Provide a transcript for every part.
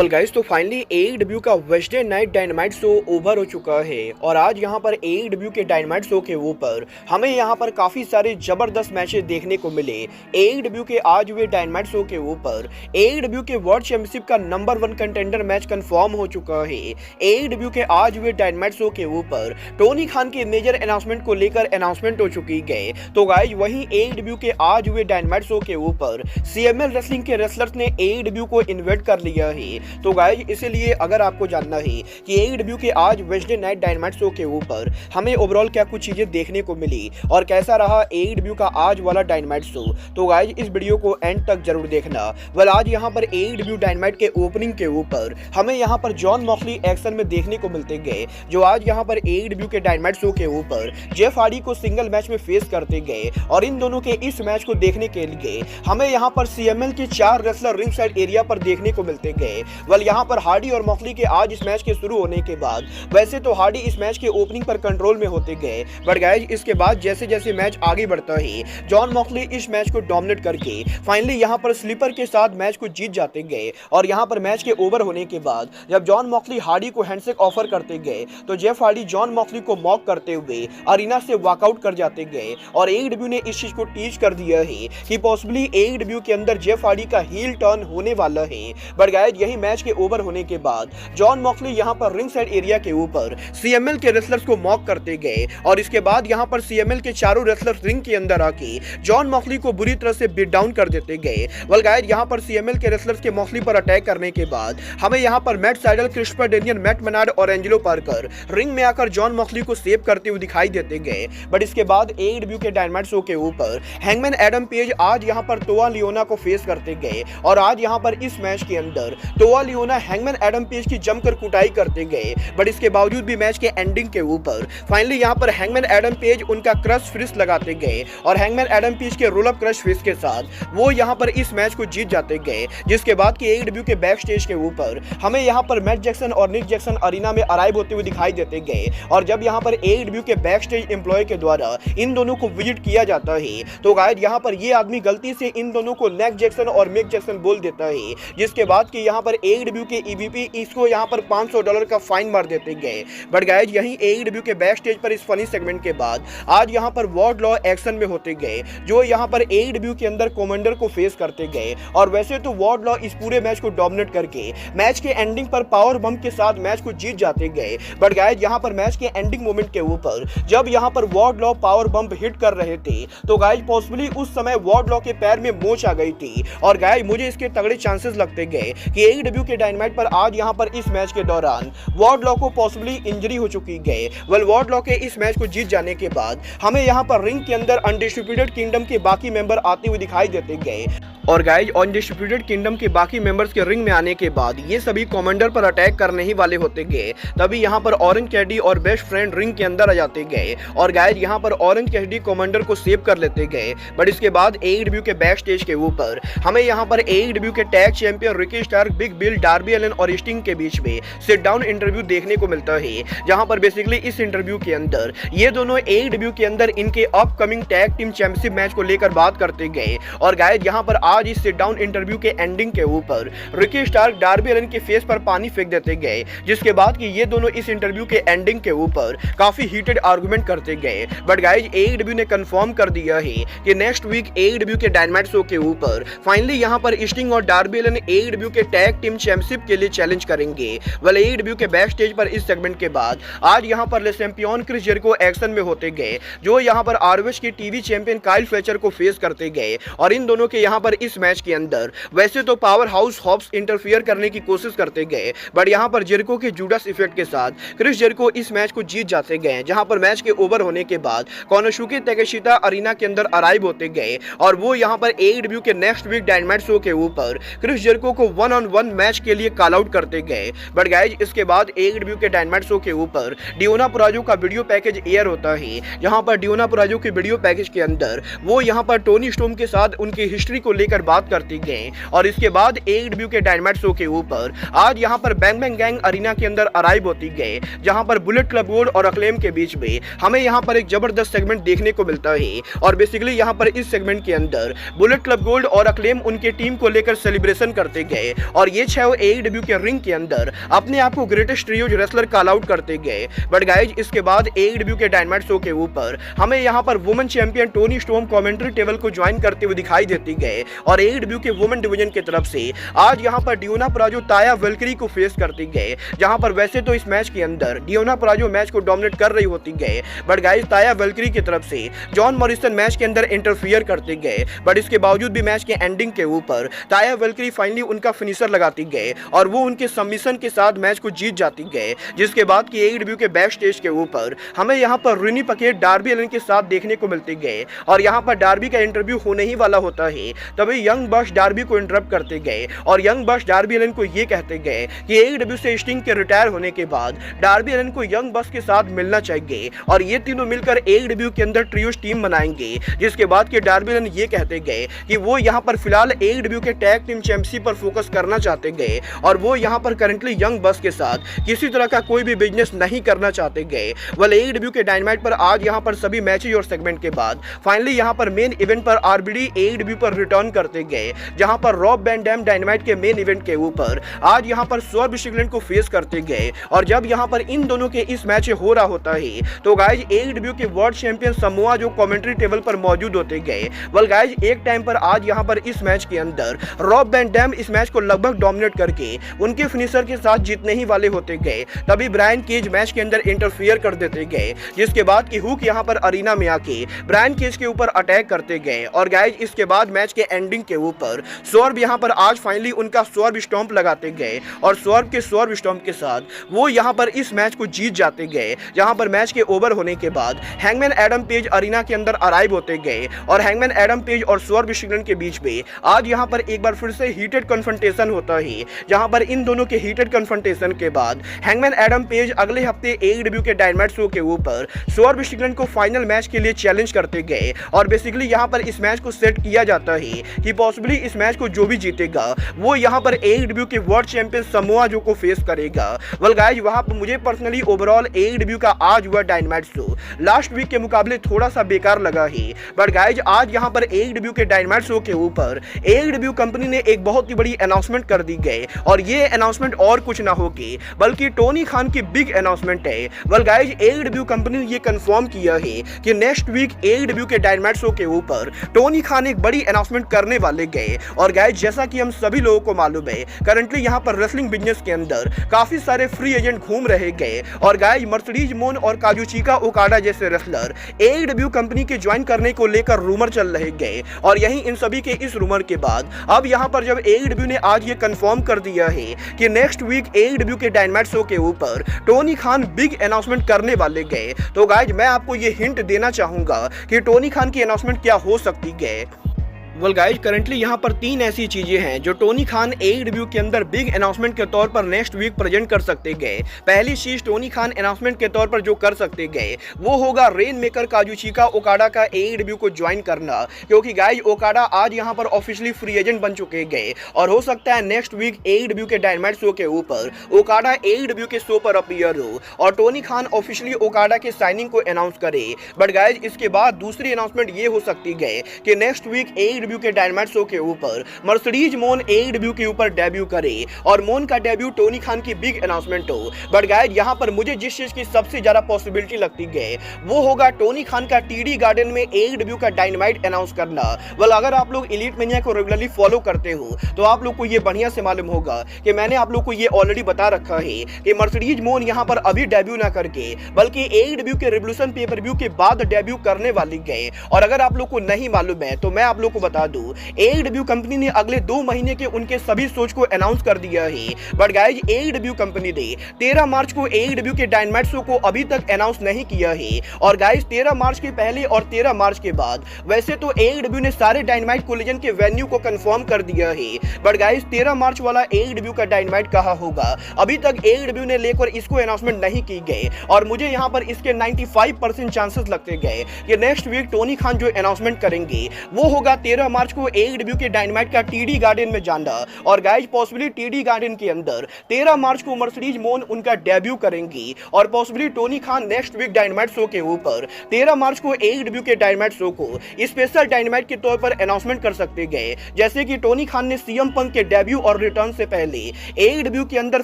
Well guys, तो finally एडब्ल्यू का Wednesday night dynamite show over हो चुका है और आज यहाँ पर एडब्ल्यू के डायनामाइट शो के ऊपर हमें यहाँ पर काफ़ी सारे ज़बरदस्त मैचेस देखने को मिले। एडब्ल्यू के आज हुए डायनामाइट शो के ऊपर एडब्ल्यू के वर्ल्ड चैंपियनशिप का नंबर 1 कंटेंडर मैच कंफर्म हो चुका है। एडब्ल्यू के आज हुए डायनामाइट शो के ऊपर टोनी खान के मेजर अनाउंसमेंट को लेकर अनाउंसमेंट हो चुकी है। तो गाइस, वहीं एडब्ल्यू के आज हुए डायनामाइट शो के ऊपर CML रेसलिंग के रेसलर्स ने एडब्ल्यू को इन्वाइट कर लिया है। तो गाइस, इसलिए अगर आपको जानना है कि एडब्ल्यू के आज वेडनेसडे नाइट डायनामाइट शो के ऊपर हमें ओवरऑल क्या कुछ चीजें देखने को मिली और कैसा रहा एडब्ल्यू का आज वाला डायनामाइट शो, तो गाइस इस वीडियो को एंड तक जरूर देखना। वेल, आज यहाँ पर एडब्ल्यू डायनामाइट के ओपनिंग के ऊपर हमें यहाँ पर जॉन मॉक्सली एक्शन में देखने को मिलते गए, जो आज यहाँ पर एडब्ल्यू के डायनामाइट शो के ऊपर जेफ हार्डी को सिंगल मैच में फेस करते गए। और इन दोनों के इस मैच को देखने के लिए हमें यहाँ पर CML के 4 रेसलर रिंग साइड एरिया पर देखने को मिलते गए। वेल, यहाँ पर हार्डी और मॉक्सली के आज इस मैच के शुरू होने के बाद वैसे तो हार्डी इस मैच के ओपनिंग पर कंट्रोल में होते गए, बट गाइस इसके बाद जैसे जैसे मैच आगे बढ़ता है जॉन मॉक्सली इस मैच को डोमिनेट करके फाइनली यहाँ पर स्लीपर के साथ मैच को जीत जाते गए। और यहाँ पर मैच के ओवर होने के बाद जब जॉन मॉक्सली हार्डी को हैंडशेक ऑफर करते गए तो जेफ हार्डी जॉन मॉक्सली को मॉक करते हुए अरीना से वॉकआउट कर जाते गए। और एडब्ल्यू ने इस चीज को टीच कर दिया है कि पॉसिबली एडब्ल्यू के अंदर जेफ हार्डी का हील टर्न होने वाला है। बट गाइस, यही मैच के ओवर होने के बाद जॉन मॉक्सली यहाँ पर रिंग साइड एरिया के ऊपर CML के रेसलर्स को मॉक करते गए और इसके बाद यहाँ पर CML के चारों रेसलर्स रिंग के अंदर आके जॉन मॉक्सली को बुरी तरह से बीट डाउन कर देते गए। वेल गाइस, यहाँ पर CML के रेसलर्स के मॉक्सली पर अटैक करने के बाद हमें यहाँ पर Matt Sydal, Christopher Daniel, Matt Menard और एंजेलो पार्कर रिंग में आकर जॉन मॉक्सली को सेव करते हुए दिखाई देते गए। बट इसके बाद एडब्ल्यू के डायनामाइट शो के ऊपर हैंगमैन एडम पेज आज यहाँ पर टोआ लियोना को फेस करते गए और आज यहाँ पर इस मैच के अंदर टोआ लियोना हैंगमैन एडम पेज की जमकर कुटाई करते गए। बट इसके बावजूद भी मैच के एंडिंग के ऊपर फाइनली यहाँ पर हैंगमैन एडम पेज उनका क्रश फिनिश लगाते गए और हैंगमैन एडम पेज के रोल अप क्रश फिनिश के साथ वो यहाँ पर इस मैच को जीत जाते गए। जिसके बाद कि एडब्ल्यू के बैक स्टेज के ऊपर हमें यहाँ पर मैट जैक्सन और निक जैक्सन अरीना में अराइव होते हुए दिखाई देते गए। और जब यहाँ पर एडब्ल्यू के बैक स्टेज एम्प्लॉय के द्वारा इन दोनों को विजिट किया जाता है तो गाइस यहाँ पर ये आदमी गलती से इन दोनों को नेक जैक्सन और मिक जैक्सन बोल देता है। जिसके बाद कि यहाँ पर एडब्ल्यू के EVP इसको यहाँ पर $500 का फाइन मार देते गए। बट गाइस, यहीं एडब्ल्यू के बैक स्टेज पर इस फनी सेगमेंट के बाद आज यहाँ पर वार्ड लॉ एक्शन में होते गए, जो यहाँ पर एडब्ल्यू के अंदर कमांडर को फेस करते गए। और वैसे तो वार्ड लॉ इस पूरे मैच को डोमिनेट करके मैच के एंडिंग पर पावर बम्प के साथ मैच को जीत जाते गए। बट गाइस, यहाँ पर मैच के एंडिंग मोमेंट के ऊपर जब यहाँ पर ward law power bump hit कर रहे थे तो गाइस पॉसिबली उस समय वार्ड लॉ के पैर में मोच आ गई थी। और गाइस, मुझे इसके तगड़े चांसेस लगते गए कि एडब्ल्यू के डायनामाइट पर आज यहाँ पर इस मैच के दौरान वार्ड लॉ को पॉसिबली इंजरी हो चुकी है। वेल, वार्ड लॉ के इस मैच को जीत जाने के बाद हमें यहाँ पर रिंग के अंदर अनडिस्ट्रिब्यूटेड किंगडम के बाकी मेंबर आते हुए दिखाई देते गए। और गाइस, अनडिस्ट्रिब्यूटेड किंगडम के बाकी मेंबर्स के रिंग में आने के बाद ये सभी कमांडर पर अटैक करने ही वाले होते गए। तभी यहाँ पर ऑरेंज कैडी और बेस्ट फ्रेंड रिंग के अंदर आ जाते गए और गाइस यहाँ पर ऑरेंज कैडी कमांडर को सेव कर लेते गए। बट इसके बाद एडब्ल्यू के बैक स्टेज के ऊपर हमें यहाँ पर एडब्ल्यू के tag champion Ricky Stark, Big Bill, Darby Allin और स्टिंग के बीच में सिट डाउन इंटरव्यू देखने को मिलता है, जहां पर बेसिकली इस इंटरव्यू के अंदर ये दोनों एडब्ल्यू के अंदर इनके upcoming tag team championship match को लेकर बात करते गए। और गाइस, यहाँ पर आज इस सिट डाउन इंटरव्यू के एंडिंग के ऊपर रिकी स्टार्क डार्बी एलन के फेस पर पानी फेंक देते गए। जिसके बाद कि ये दोनों इस इंटरव्यू के एंडिंग के ऊपर काफी हीटेड आर्गुमेंट करते गए। बट गाइस, एडब्ल्यू ने कंफर्म कर दिया है कि नेक्स्ट वीक एडब्ल्यू के डायनामाइट शो के ऊपर फाइनली यहाँ पर स्टिंग और डार्बी एलन एडब्ल्यू के टैग टीम चैंपियनशिप के लिए चैलेंज करेंगे। वेल, एडब्ल्यू के बैक स्टेज पर इस सेगमेंट के बाद आज यहाँ पर ले चैंपियन क्रिस जेरिको एक्शन में होते गए, जो यहाँ पर ROH के टीवी चैंपियन काइल फ्लेचर को फेस करते गए। और इन दोनों के यहाँ पर इस मैच के अंदर वैसे तो पावर हाउस हॉब्स इंटरफियर करने की कोशिश करते गए, बट यहाँ पर जेरिको के जूडास इफेक्ट के साथ क्रिस जेरिको इस मैच को जीत जाते गए। जहाँ पर मैच के ओवर होने के बाद कोनोशुके ताकेशिता अरीना के अंदर अराइव होते गए और वो यहाँ पर एडब्ल्यू के नेक्स्ट वीक डायनामाइट शो के ऊपर क्रिस जेरिको को 1-on-1 मैच के लिए कॉल आउट करते गए। बट गाइस, इसके बाद एडब्ल्यू के डायनामाइट शो के ऊपर डियोना पुराजो का वीडियो पैकेज एयर होता है, जहां पर डियोना पुराजो के वीडियो पैकेज के अंदर वो यहां पर टोनी स्टोम के साथ उनकी हिस्ट्री को लेकर बात करती गए। और इसके बाद एडब्ल्यू के डायनामाइट शो के ऊपर आज यहां पर बैंग बैंग गैंग अरीना के अंदर अराइव होती गए, जहां पर बुलेट क्लब गोल्ड और अक्लेम के बीच में हमें यहां पर एक जबरदस्त सेगमेंट देखने को मिलता है। और बेसिकली यहां पर इस सेगमेंट के अंदर बुलेट क्लब गोल्ड और अक्लेम उनके टीम को लेकर सेलिब्रेशन करते गए और ये मैच है वो AEW के रिंग के अंदर अपने आप को ग्रेटेस्ट ट्रियोज रेसलर कॉल आउट करते गए। बट गाइज इसके बाद AEW के डायनामाइट शो के ऊपर हमें यहाँ पर women champion Tony storm commentary table को ज्वाइन करते हुए दिखाई देती गए और AEW के वुमेन डिवीजन की तरफ से आज यहाँ पर डियोना पुराजो ताया वेल्करी को फेस करती गए, जहाँ पर वैसे तो इस मैच के अंदर डियोना पुराजो मैच को डोमिनेट कर रही होती गए, बट गाइज ताया वेल्करी की तरफ से जॉन मॉरिसन मैच के अंदर इंटरफियर करते गए। बट इसके बावजूद भी मैच के एंडिंग के ऊपर ताया वेल्करी फाइनली उनका फिनिशर लगाती गए और वो उनके सबमिशन के साथ मैच को जीत जाती गए। जिसके बाद की AEW के बैक स्टेज के ऊपर हमें यहाँ पर रिनी पकेट डार्बी एलन के साथ देखने को मिलते गए और यहाँ पर डार्बी का इंटरव्यू होने ही वाला होता है, तभी यंग बक्स डार्बी को इंटरप्ट करते गए और यंग बक्स डार्बी एलन को ये कहते गए कि AEW से स्टिंग के रिटायर होने के बाद डार्बी एलन को यंग बक्स के साथ मिलना चाहिए और ये तीनों मिलकर AEW के अंदर ट्रियोस टीम बनाएंगे। जिसके बाद के डार्बी एलन ये कहते गए कि वो यहाँ पर फिलहाल AEW के टैग टीम चैंपियनशिप पर फोकस करना चाहते गए और वो यहाँ पर करंटली यंग बक्स के साथ किसी तरह का कोई भी बिजनेस नहीं करना चाहते गए। वेल AEW के डायनामाइट पर आज यहाँ पर सभी मैचेज और सेगमेंट के बाद फाइनली यहाँ पर मेन इवेंट पर RBD AEW पर रिटर्न करते गए, जहाँ पर रॉब वैन डैम डायनामाइट के मेन इवेंट के ऊपर आज यहाँ पर स्वर्ग स्ट्रिकलैंड को फेस करते गए और जब यहाँ पर इन दोनों के इस मैच हो रहा होता है तो गाइज AEW के world champion Samoa Joe commentary table पर मौजूद होते गए। वेल गाइज एक टाइम पर आज यहाँ पर इस मैच के अंदर रॉब वैन डैम इस मैच को लगभग डोमिनेट करके उनके फिनिशर के साथ जीतने ही वाले होते गए, तभी ब्रायन केज मैच के अंदर इंटरफियर कर देते गए। जिसके बाद की हुक यहाँ पर अरीना में आके ब्रायन केज के ऊपर अटैक करते गए और गाइज इसके बाद मैच के एंडिंग के ऊपर स्वर्व यहाँ पर आज फाइनली उनका स्वर्व स्टॉम्प लगाते गए और स्वर्व के स्वर्व स्टॉम्प के साथ वो यहाँ पर इस मैच को जीत जाते गए। जहाँ पर मैच के ओवर होने के बाद हैंगमैन एडम पेज अरीना के अंदर अराइव होते गए और हैंगमैन एडम पेज और स्वर्व स्ट्रिकलैंड के बीच में आज यहाँ पर एक बार फिर से हीटेड कन्फ्रंटेशन होता है, जहाँ पर इन दोनों के हीटेड कन्फ्रंटेशन के बाद हैंगमैन एडम पेज अगले हफ्ते AEW के डायनामाइट शो के ऊपर स्वर्व स्ट्रिकलैंड को फाइनल मैच के लिए चैलेंज करते गए और बेसिकली यहाँ पर इस मैच को सेट किया जाता है कि पॉसिबली इस मैच को जो भी जीतेगा वो यहाँ पर AEW के वर्ल्ड चैंपियन समोआ जो को फेस करेगा। वेल गाइज वहाँ पर मुझे पर्सनली ओवरऑल AEW का आज हुआ डायनामाइट शो लास्ट वीक के मुकाबले थोड़ा सा बेकार लगा है, बट गाइज आज यहाँ पर AEW के डायनामाइट शो के ऊपर AEW कंपनी ने एक बहुत ही बड़ी अनाउंसमेंट कर दी गई और ये अनाउंसमेंट और कुछ ना होगी बल्कि टोनी खान की बिग अनाउंसमेंट है। वेल गाइज AEW कंपनी ने ये कंफर्म किया है कि नेक्स्ट वीक AEW के डायनामाइट शो के ऊपर टोनी खान एक बड़ी अनाउंसमेंट करने वाले गए और गाइज जैसा कि हम सभी लोगों को मालूम है करंटली यहाँ पर रेसलिंग बिजनेस के अंदर काफी सारे फ्री एजेंट घूम रहे गए और गाइज मर्सिडीज मोन और काजुचिका ओकाडा जैसे रेसलर AEW कंपनी के ज्वाइन करने को लेकर रूमर चल रहे गए और यही इन सभी के इस रूमर के बाद अब यहाँ पर जब AEW ने आज ये कंफर्म कर दिया है कि नेक्स्ट वीक AEW के डायनामाइट शो के ऊपर टोनी खान बिग अनाउंसमेंट करने वाले गए, तो गाइज मैं आपको ये हिंट देना चाहूंगा कि टोनी खान की अनाउंसमेंट क्या हो सकती है। वेल गाइज करंटली यहाँ पर तीन ऐसी चीजें हैं जो टोनी खान AEW के अंदर बिग अनाउंसमेंट के तौर पर नेक्स्ट वीक प्रेजेंट कर सकते गए। पहली चीज टोनी खान अनाउंसमेंट के तौर पर जो कर सकते गए वो होगा रेन मेकर काजुचिका ओकाडा का AEW को ज्वाइन करना, क्योंकि गाइज ओकाडा आज यहाँ पर ऑफिशियली फ्री एजेंट बन चुके गए और हो सकता है नेक्स्ट वीक AEW के डायनामाइट शो के ऊपर ओकाडा AEW के शो पर अपीयर हो और टोनी खान ऑफिशियली ओकाडा के साइनिंग को अनाउंस करे। बट गाइज इसके बाद दूसरी अनाउंसमेंट ये हो सकती गए कि नेक्स्ट वीक AEW के डायनामाइट शो के ऊपर मर्सिडीज मोन AEW के ऊपर डेब्यू करे और मोन का डेब्यू टोनी खान की बिग अनाउंसमेंट हो। बट गाइज यहाँ पर मुझे जिस चीज की सबसे ज्यादा पॉसिबिलिटी लगती है वो होगा टोनी खान का TD गार्डन में AEW का डायनामाइट अनाउंस करना। वेल अगर आप लोग एलीट मेनिया को रेगुलरली फॉलो करते हो तो आप लोग को ये बढ़िया से मालूम होगा कि मैंने आप लोग को ये ऑलरेडी बता रखा है कि मर्सिडीज मोन यहाँ पर अभी डेब्यू ना करके बल्कि AEW के रेवोल्यूशन पेपर व्यू के बाद डेब्यू करने वाली गए। और अगर आप लोग को नहीं मालूम है तो मैं आप लोग को बता दूं AEW कंपनी ने अगले 2 महीने के उनके सभी शोज को अनाउंस कर दिया है। बट गाइज AEW कंपनी ने 13 मार्च को AEW के डायनामाइट शो को अभी तक अनाउंस नहीं किया है और गाइज 13 मार्च के पहले और 13 मार्च के बाद वैसे तो AEW ने सारे डायनामाइट कोलिजन के वेन्यू को कंफर्म कर दिया है। बट गाइज 13 मार्च वाला AEW का डायनामाइट कहाँ होगा अभी तक AEW ने लेकर इसको अनाउंसमेंट नहीं की गई और मुझे यहाँ पर इसके 95% चांसेस लगते गए कि नेक्स्ट वीक टोनी खान जो अनाउंसमेंट करेंगे वो होगा 13 13 मार्च को AEW के डायनामाइट का TD गार्डन में जाना। और गाइज पॉसिबली TD गार्डन के अंदर 13 मार्च को मर्सिडीज मोन उनका डेब्यू करेंगी और possibly Tony Khan next week Dynamite show के ऊपर 13 मार्च को AEW के डायनामाइट शो को स्पेशल डायनामाइट के तौर पर अनाउंसमेंट कर सकते गए। जैसे कि टोनी खान ने CM पंक के डेब्यू और रिटर्न से पहले AEW के अंदर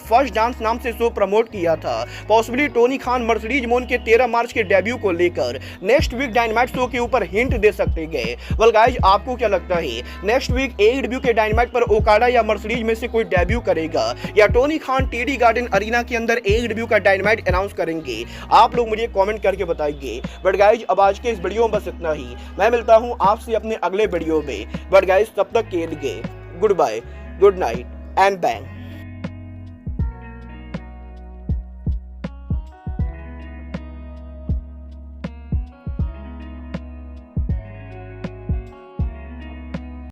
फर्स्ट डांस नाम से शो प्रमोट किया था। पॉसिबली टोनी खान मर्सिडीज मोन के 13 मार्च के डेब्यू को लेकर नेक्स्ट वीक डायनामाइट शो के ऊपर हिंट दे सकते गए। वेल गाइज आपको क्या लगता है नेक्स्ट वीक AEW के डायनामाइट पर ओकाडा या मर्सिडीज में से कोई डेब्यू करेगा या Tony Khan TD Garden arena के अंदर AEW का डायनामाइट अनाउंस करेंगे? आप लोग मुझे कमेंट करके बताइए। बट गाइज अब आज के इस वीडियो में बस इतना ही। मैं मिलता हूं आपसे अपने अगले वीडियो में। बट गाइज तब तक के लिए goodbye, good night and bang.